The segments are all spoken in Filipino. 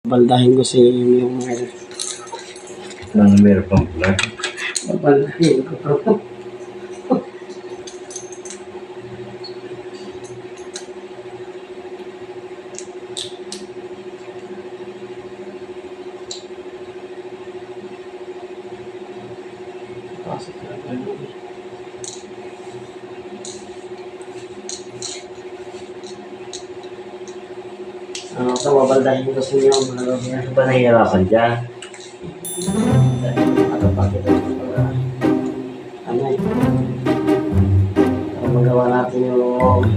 Baldahin ko sa inyo yung Meron pang vlog. baldahin ko to. Ito, babaldahin ko sa inyo yung mga lobyan. Ano ba nahihirapan dyan? Ano pa kita para ano eh. Para magawa natin yung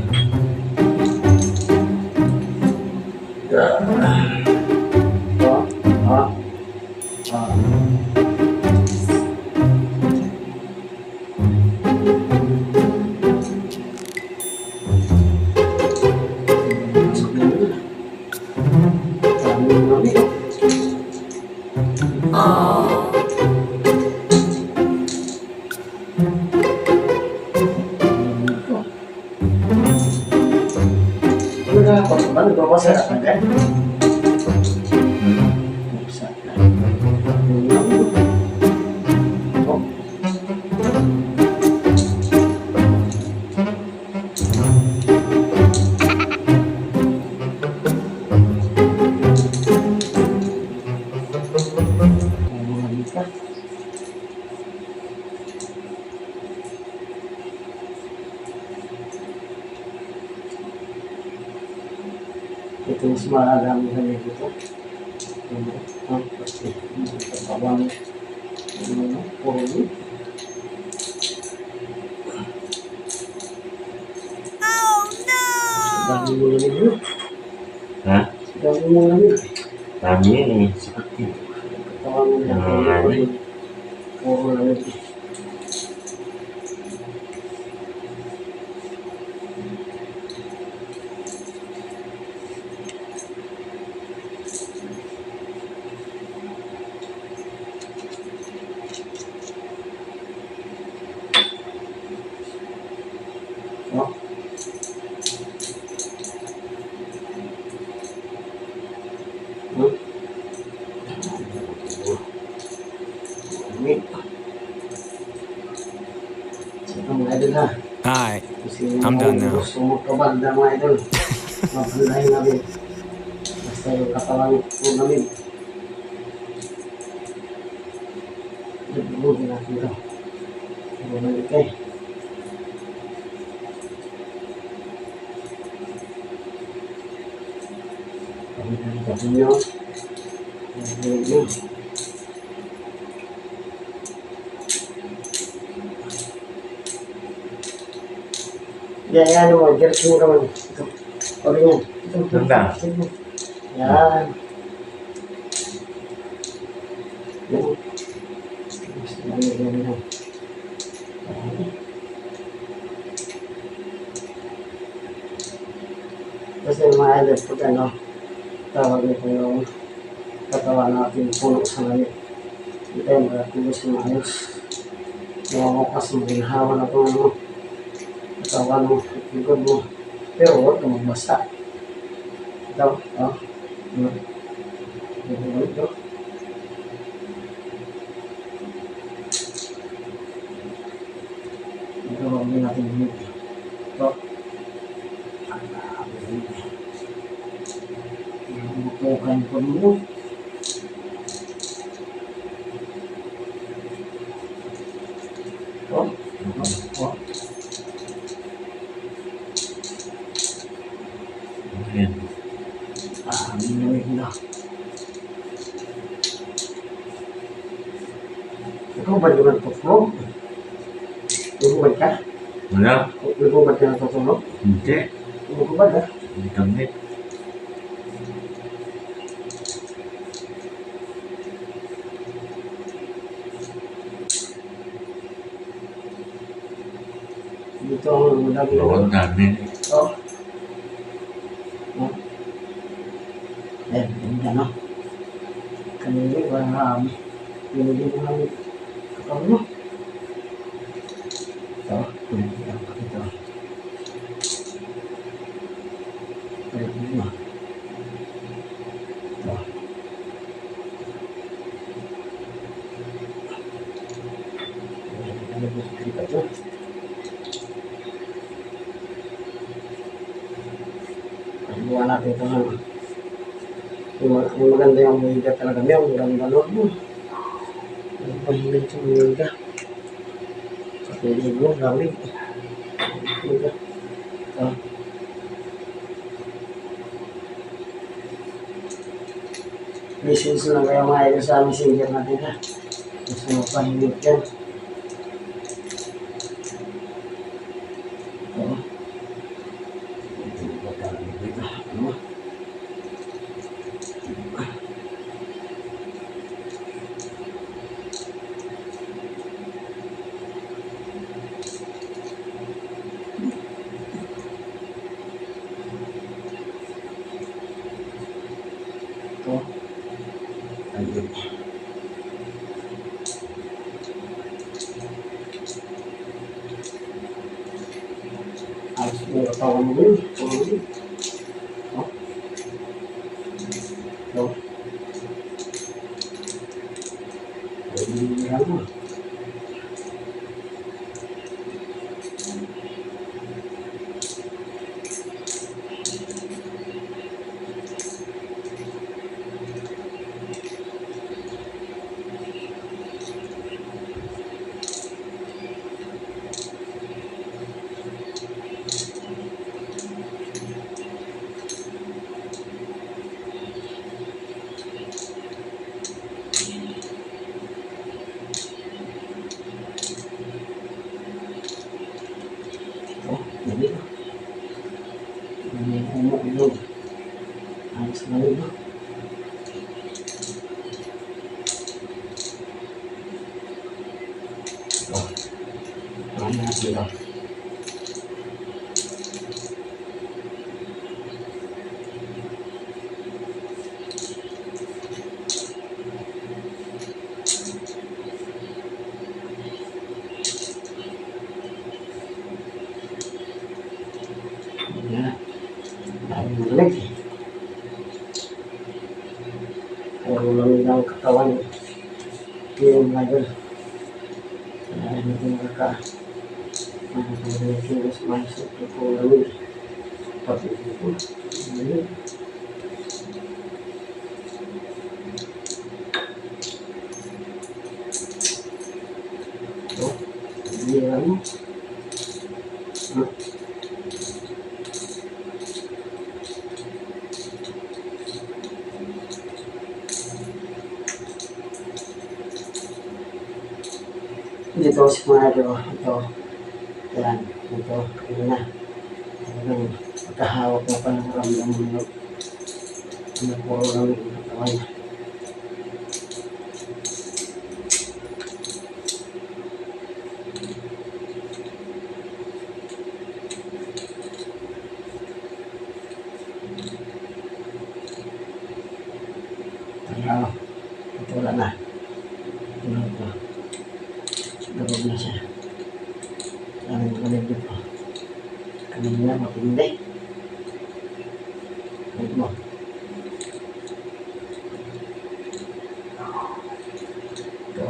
Nagpapasaya ka agad. Ito mas marami kami dito. Pasti pagkabang puro dami mo lang yun. Ha? Dami mo lang yun. Dami yun eh. Sakit yun. Katawan mo lang. Puro lang yun. Alright, I'm done now. Gusto mo kabanda mga idol. Mabandahin namin. Basta yung katawan po namin. Nagbuhin natin ito. Bumalik kayo. Pagkakas natin nyo. Nagbuhin nyo. Yan mo, diretso mo naman. Ito. Pwede yan. Ito. Ganda. Yan. Yan. Kasi mga idol, pag ano, tawag nito yung katawan natin puno sa langit. Ito yung mga tulos yung ayos. Mawakas mo, ginhawa na itong ano, katawan mo, likod mo. Pero huwag ka magbasta. Ito, ito. Ito, huwag natin dito. Ito. Butukan ko mo. Ayan. Minuwig na. Ikaw ba naman tutulog? Lumubad ka? Wala? Lumubad ka na tutulog? Hindi. Lumubad ha? Hindi kami. Dito ang lumubad na. Bawal namin. Oh. Eh, hindi na. Kanina ba binigyan mo namin katawan mo? Ito, pinagyan ko ito. Pinagyan mo. Ito. lebih dekat tuh. Buwan natin ito ha. Yung maganda yung umiga talaga niya, ang ganda nun mo. Ang pahilig yung umiga. Pahilig mo, lamig. Umiga. Ito. Message lang kaya mga ito sa messenger natin ha. Gusto mo pahilig yan. Ito. Ano? Ito. Ayun. Ayos mo yung katawan mo yun. Ito. Ito. Ayun mo. Oh, jadi ini umur dulu harus lalu dulu. Oh, mana sudah? Ya, ayun lagi. Kalau lamig katawan, yung lagi. Ayun yung kakak. Ayun yung masuk ke pulau. Tapi itu, ini. Oh, dia ni. Dito si Mario, ito, yan, ito, yun na, talagang pagkahawak na pa ng ramdam mo, puro lang yung katawan. Kaya, ito wala na, ito. Gawin na siya. Ang galing dito. Kanina matindi. Huwag mo. Ito.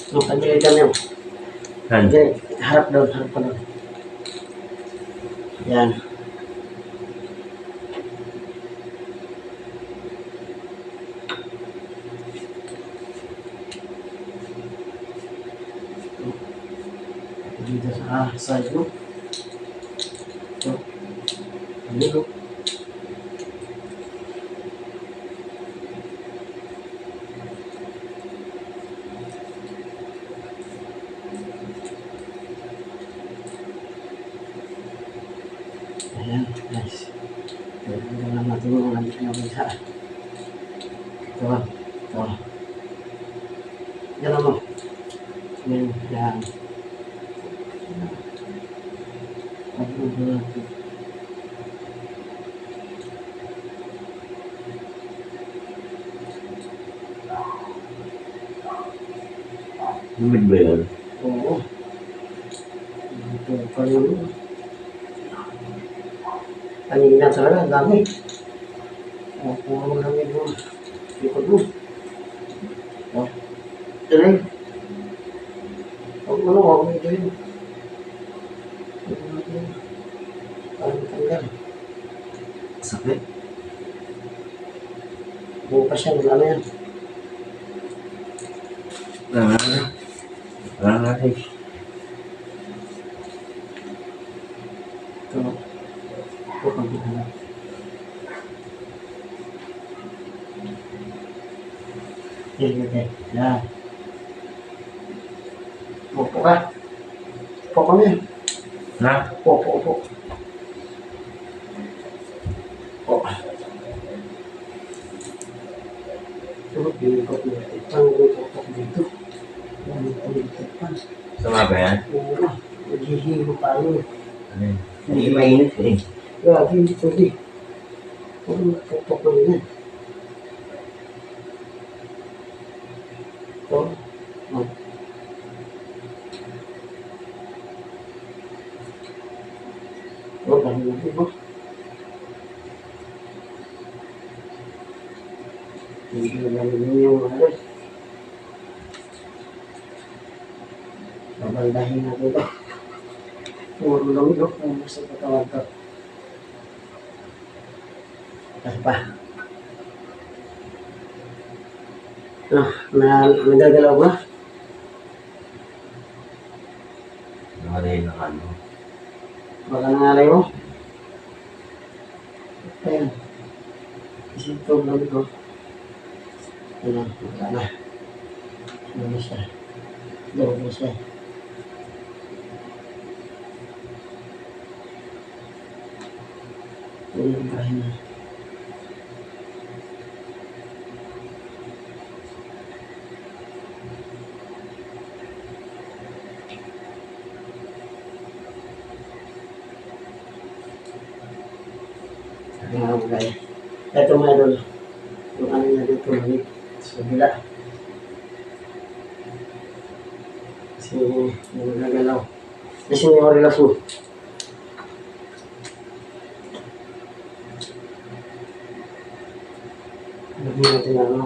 No, kagilid kami. Kan? Kagilid. Harap pa doon. Yan. Dito sa side mo. Ito. Dito. Ayan, guys. Tignan lang natin yung nandito na bisa. Ito. Ito. Yan mo. Yan. Yan. Lumid ba yun? Oo. Ito pa yun. Kanina talaga, dami. Puro lang yun. Likod mo. Tuloy. Huwag mo na, huwag mo ito yun. Parang tanggal. Sakit. Bukas yan, wala na yan. Wala na. Wala na rin. Ito. Ito, pagkita na. Yan. Upo ka. Upo ka na. Ha? Upo. Ito, binikot mo. Itang upo dito. Yan, ito pa. Sama ba yan? Oo, naghihilo tayo. Ano yun? Hindi mainit eh. Grabe, hindi pwede. Puro tutok lang yan. Ito. Ito, dahil na ito. Hindi na namin yung ano. Babaldahin natin ito. Puro lang ito. Kung gusto ko tawag ito. Kasi pa. Nagagalaw ba? Nakalay na ano. Baka nangalay mo? Ayan. Kasi ito lang ito. Ayan, wala na. Ano na siya? Daw na siya. Ayan, bahay na. Ito mga idol, yung ano na dito ulit sa bila. Kasi yung nagalaw. Kasi yung relasyon. Lagyan natin na ano.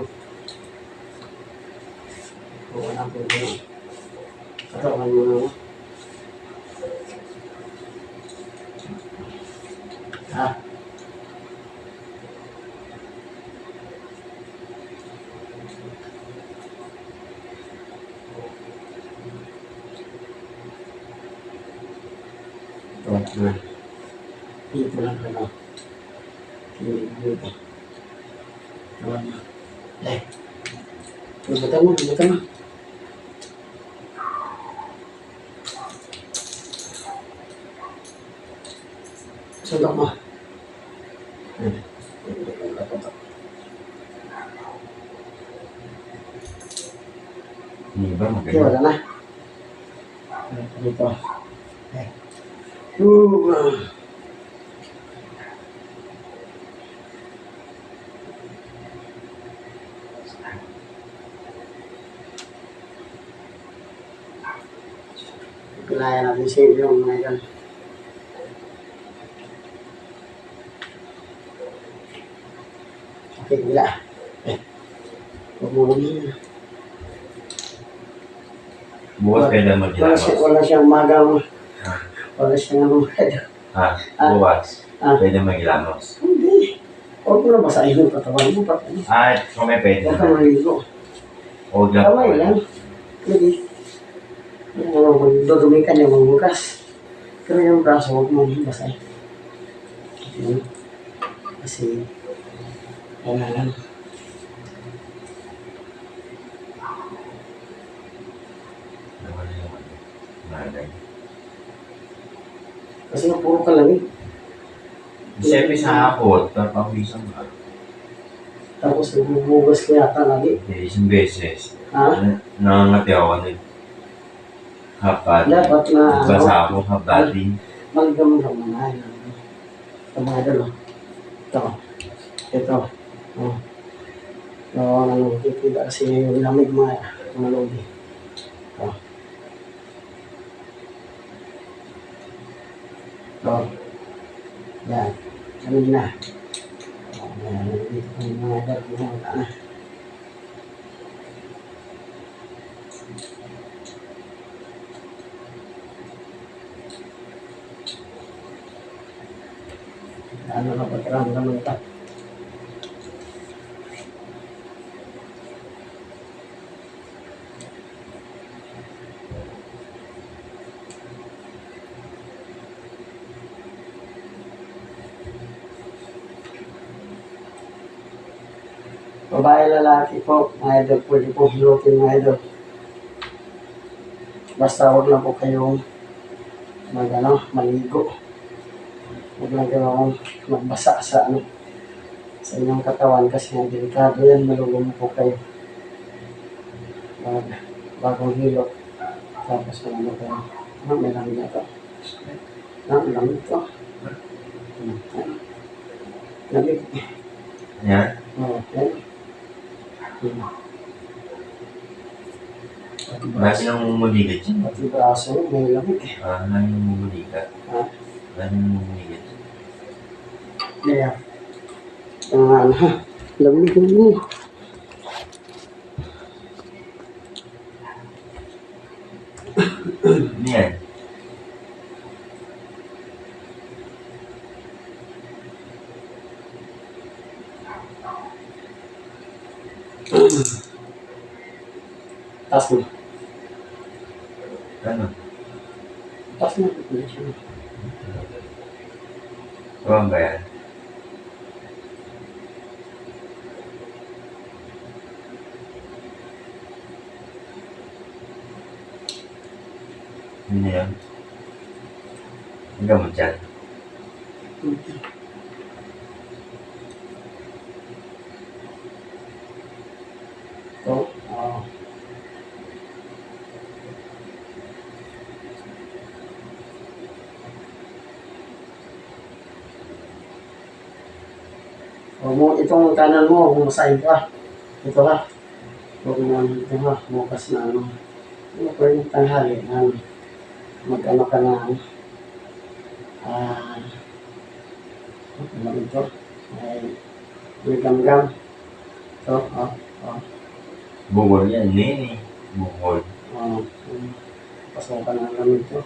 Wala po ito. Katawan mo na. Dito lang pala. Dito. Tawag na. Bubutan mo. Sundok mo. Hindi ba Okay, magaling? wala na. Dito. Pilaya natin save yung mga yan. Okay, bila. Huwag mo namin. Bukas kayo na magilamos. Wala siyang magang. Ha? Wala siyang magang. Ha? Bukas. Pwede magilamos. Hindi. Huwag mo na basahin yung katawan mo. Kung may pwede Huwag ka na. maligo. Huwag lang. Kamay lang. Pwede. Dudumi ka niya magbukas. Pero yung braso, huwag mo basahin. Kasi, wala lang. Kasi puro ka lang eh. Siyempre sa hapon, papawisan ka. Tapos nagbubugas ka yata lagi. Isang beses. Ha? Nangangati ako ng hapat. Dapat na Basa ako, hapating. magdamdam mo na. Ito mga idol. Ito. Oh. Ano, kikita kasi yung lamig mga lodi. Oh. Oh, yan. Ganun na. Oh, yan. Dito ko yung mga idol. Wala na. Ano na pagkaramdam ito? Babae, lalaki po, mga idol, pwede po hilutin mga idol. Basta huwag lang po kayong maligo. Huwag lang kayong magbasa sa sa inyong katawan kasi ang delikado yan, malulunod po kayo. Bagong hilot. Tapos kayo. May lamig na ito. May lamig ito. Lamig. Yan? Oo, yan. Marami nang mumuligat yan. Pati braso, may lamig. Marami nang mumuligat. Ha? Marami nang mumuligat. Kaya, lamig mo. Ano yan? Taas mo. Ano? Taas mo. Tuwang ba yan? Ano yan? Ang gamot dyan. Ito. Itong kanan mo, bumasahin ka. Ito ha. Huwag mo ito ha. Bukas na ano. Ano pa yung tanghali na mag-ano ka na ano ito? May gamgam. Ito, Bukol yan, nini. Bukol. Pasok ka na ang lamig ito.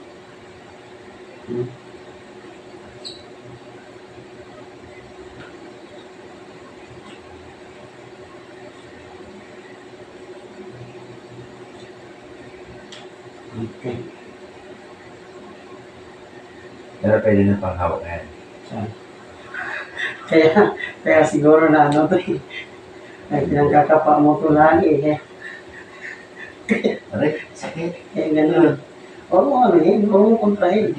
Okay. Pero pwede na panghawak na yan. Kaya siguro na ano ito eh. Ay, pinangkakapa mo ito lagi eh. Aray, sakit. Kaya gano'n. Oo, ano eh. Oo, kontrahin.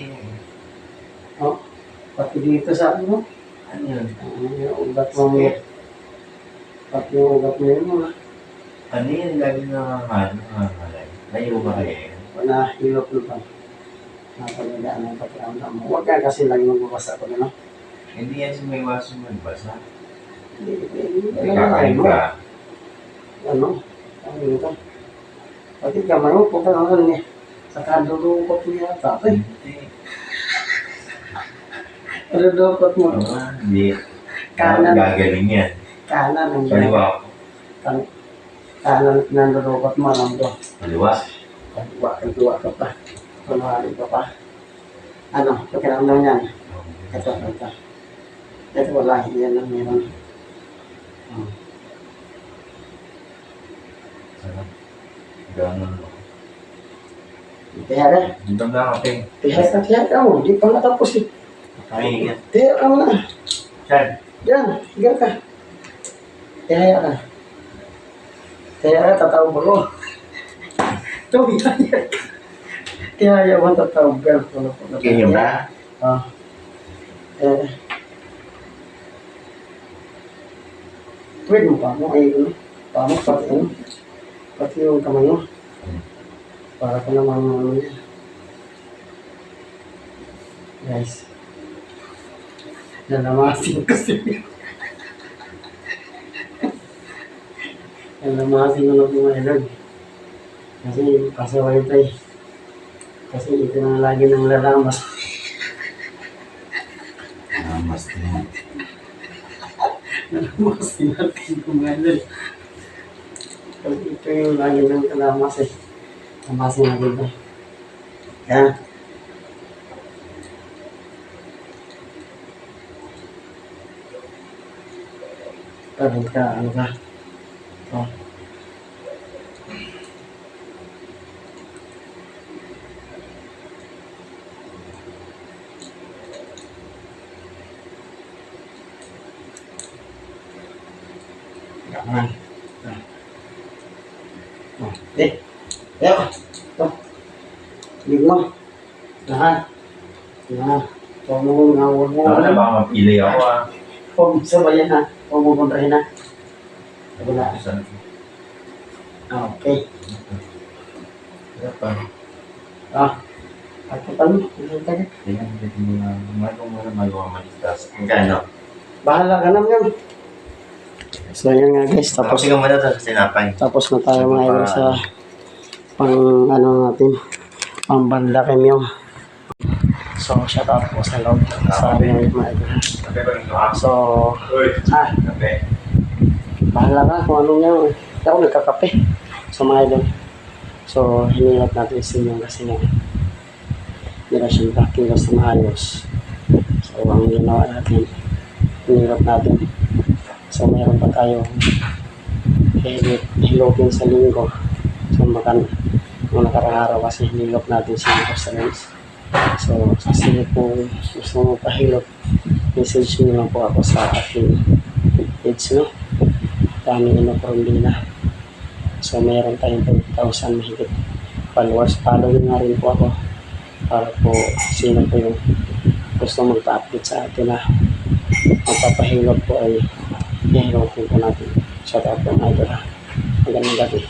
Pati dito sa ano. Ano yun? Yung ugat mo mo. Pati yung ugat mo yun. Ano yun? Lagi nangangalay. Layo ba kayo? Wala, hilot na pa. Napalagaan ng pakiramdam mo. Huwag ka kasi lagi magbabasa ko na. Hindi yan may waso magbasa. Hindi Kakain ka. Ano? Ano ito? Pati ka, marupo ka naman eh. Sa kadulukot mo yata. Hindi. Kadulukot mo. Hindi. Kanan. Gagaling yan. Kanan ang Kaliwa. kanan ng dulukot mo. Alam ko. Kaliwa. Kaliwa ka pa. Kunwari ka pa. Ano? Pakiramdam yan. Ito. Ito wala. Yan lang meron. Ganun. Tiya ka. Dito na ako, Ping. Tiya ka mo. Di pa natapos eh. Kain. Tiya ka mo na. Saan? Diyan. Tiya ka. Tiya ka. Tiya ka. Tatawag ako. Tiyaya ka. Tiyaya mo tatawag ka. Kanyang ba? Pwede mo pa mo. Ay, pa mo. Pati yung kamay mo. Para ka naman ano yan. Guys. Nalamasin ko siya. Nalamasin ko na pumayalog. Kasi pasaway ito eh. Kasi ito na lagi ng lalamas. Mas din. Mas natin kung ngayon. Ito yung lagi ng kalamas eh. Kalamas nga dito. Yan. Parang ka, ano ka? Oh. Yan. Oh, Ayo. Tuh. Lima. Nah. Nah. Kamu ngawur mo. Ano ba mapili ako ah? Kung bisa ba yan ha? Kung pupuntahin na. Wala. Saan? Okay. Ano pa? Ako pa mo. Tingnan mo na. Magawa malitas. Gano? Bahala ka naman. So yan nga guys. Tapos yung muna sa sinapay. Tapos na tayo mga idol sa pang ano natin. Pang banda kemyo. So shout out po sa loob sa amin mga idol. Kape ba yung So, Kape. bahala ka kung anong yan. Ako nagkakape sa mga idol. So, hinihilap natin sa inyo kasi nga hindi na siya nakakilos na maayos. So, ang ginawa natin, hinihilap natin. So, mayroon pa tayo hilopin sa linggo. So, nung nakarang araw kasi hinihilap natin sa linggo sa lens. So, kasi kung gusto mo pahilop, message nyo lang po ako sa aking page, no? Dami Inocorondina. So, mayroon tayong 20,000 mahigit followers. Follow nyo nga rin po ako para po sino po yung gusto magpa-update sa atin na magpapahilop po ay ihilopin po natin. Shout out po mga idol ha. Magandang gabi.